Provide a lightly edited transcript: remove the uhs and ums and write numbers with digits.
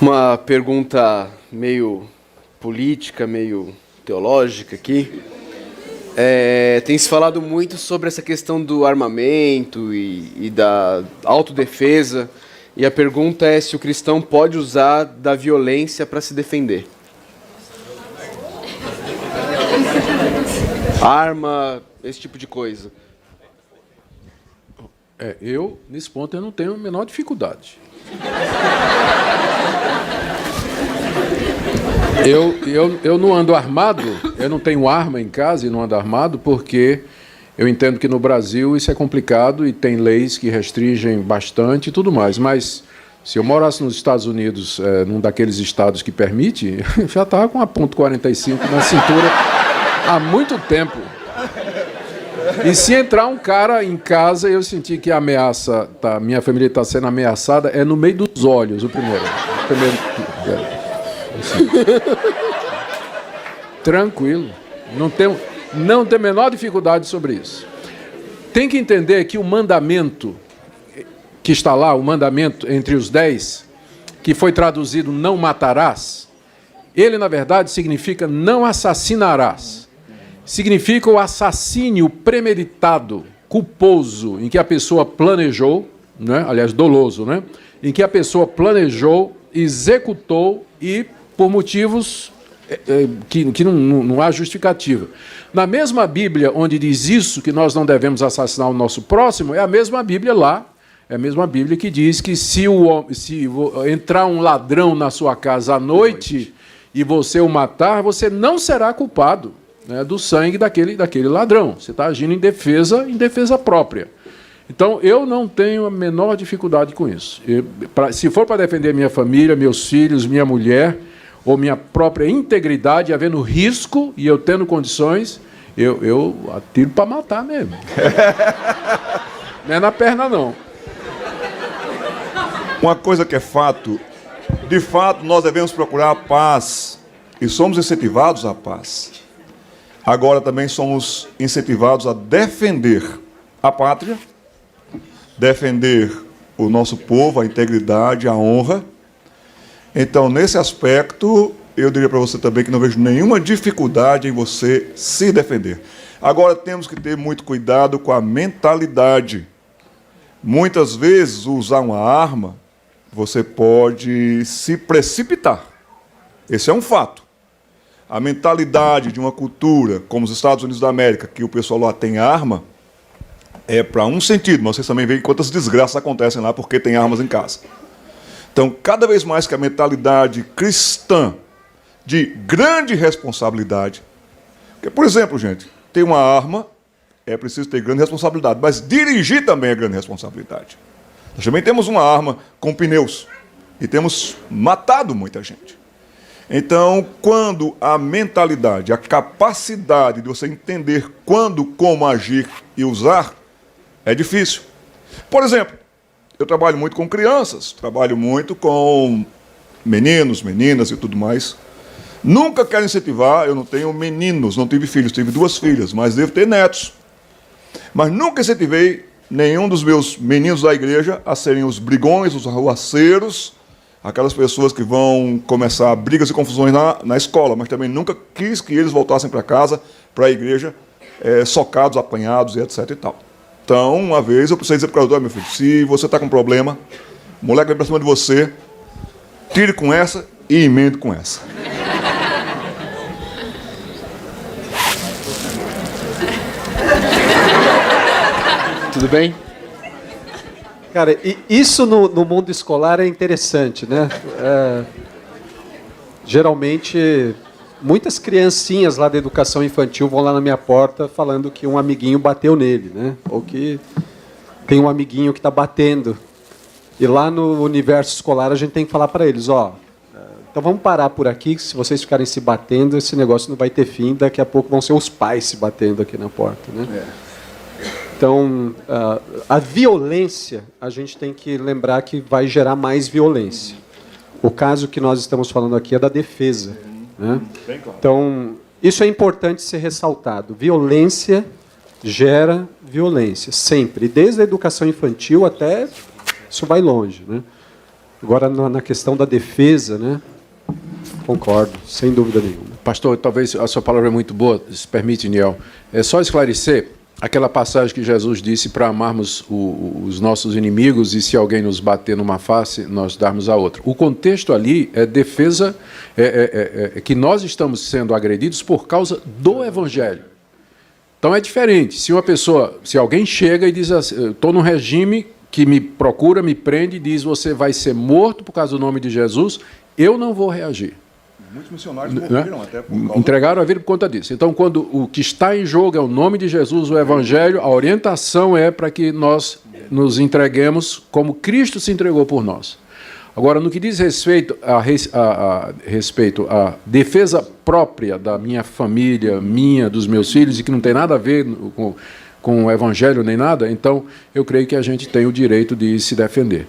Uma pergunta meio política, meio teológica aqui. Tem se falado muito sobre essa questão do armamento e da autodefesa. E a pergunta é se o cristão pode usar da violência para se defender. Arma, esse tipo de coisa. Nesse ponto, eu não tenho a menor dificuldade. Eu não ando armado, eu não tenho arma em casa e não ando armado porque eu entendo que no Brasil isso é complicado e tem leis que restringem bastante e tudo mais. Mas se eu morasse nos Estados Unidos, num daqueles estados que permite, já estava com a .45 na cintura há muito tempo. E se entrar um cara em casa e eu sentir que a ameaça, minha família está sendo ameaçada, é no meio dos olhos, o primeiro. Assim. Tranquilo. Não tem a menor dificuldade sobre isso. Tem que entender que o mandamento que está lá, o mandamento entre os 10, que foi traduzido não matarás, ele, na verdade, significa não assassinarás. Significa o assassínio premeditado, culposo, em que a pessoa planejou, né? Aliás, doloso, né? Em que a pessoa planejou, executou e por motivos que não há justificativa. Na mesma Bíblia, onde diz isso, que nós não devemos assassinar o nosso próximo, é a mesma Bíblia lá, é a mesma Bíblia que diz que se entrar um ladrão na sua casa à noite e você o matar, você não será culpado, né, do sangue daquele ladrão. Você está agindo em defesa própria. Então, eu não tenho a menor dificuldade com isso. Se for para defender minha família, meus filhos, minha mulher, ou minha própria integridade, havendo risco e eu tendo condições, eu atiro para matar mesmo. Não é na perna, não. Uma coisa que é fato, de fato, nós devemos procurar a paz e somos incentivados à paz. Agora também somos incentivados a defender a pátria, defender o nosso povo, a integridade, a honra. Então, nesse aspecto, eu diria para você também que não vejo nenhuma dificuldade em você se defender. Agora, temos que ter muito cuidado com a mentalidade. Muitas vezes, usar uma arma, você pode se precipitar. Esse é um fato. A mentalidade de uma cultura, como os Estados Unidos da América, que o pessoal lá tem arma, é para um sentido, mas vocês também veem quantas desgraças acontecem lá porque tem armas em casa. Então, cada vez mais que a mentalidade cristã de grande responsabilidade, porque, por exemplo, gente, ter uma arma é preciso ter grande responsabilidade, mas dirigir também é grande responsabilidade. Nós também temos uma arma com pneus e temos matado muita gente. Então, quando a mentalidade, a capacidade de você entender quando, como agir e usar, é difícil. Por exemplo, eu trabalho muito com crianças, trabalho muito com meninos, meninas e tudo mais. Nunca quero incentivar, eu não tenho meninos, não tive filhos, tive 2 filhas, mas devo ter netos. Mas nunca incentivei nenhum dos meus meninos da igreja a serem os brigões, os arruaceiros, aquelas pessoas que vão começar brigas e confusões na escola, mas também nunca quis que eles voltassem para casa, para a igreja, socados, apanhados e etc. e tal. Então, uma vez eu precisei dizer para o cara, meu filho, se você está com problema, o moleque vem para cima de você, tire com essa e emende com essa. Tudo bem? Cara, isso no mundo escolar é interessante, né? Geralmente, muitas criancinhas lá da educação infantil vão lá na minha porta falando que um amiguinho bateu nele, né? Ou que tem um amiguinho que está batendo. E lá no universo escolar a gente tem que falar para eles, então vamos parar por aqui, que se vocês ficarem se batendo, esse negócio não vai ter fim, daqui a pouco vão ser os pais se batendo aqui na porta, né? Então, a violência, a gente tem que lembrar que vai gerar mais violência. O caso que nós estamos falando aqui é da defesa, né? Então, isso é importante ser ressaltado. Violência gera violência, sempre. Desde a educação infantil até... Isso vai longe, né? Agora, na questão da defesa, né? Concordo, sem dúvida nenhuma. Pastor, talvez a sua palavra é muito boa, se permite, Niel. É só esclarecer aquela passagem que Jesus disse para amarmos os nossos inimigos e se alguém nos bater numa face, nós darmos a outra. O contexto ali é defesa, que nós estamos sendo agredidos por causa do Evangelho. Então é diferente. Se alguém chega e diz assim, estou num regime que me procura, me prende e diz, você vai ser morto por causa do nome de Jesus, eu não vou reagir. Muitos missionários morreram até por causa... Entregaram a vida por conta disso. Então, quando o que está em jogo é o nome de Jesus, o Evangelho, a orientação é para que nós nos entreguemos como Cristo se entregou por nós. Agora, no que diz respeito à defesa própria da minha família, dos meus filhos, e que não tem nada a ver com o Evangelho nem nada, então eu creio que a gente tem o direito de se defender.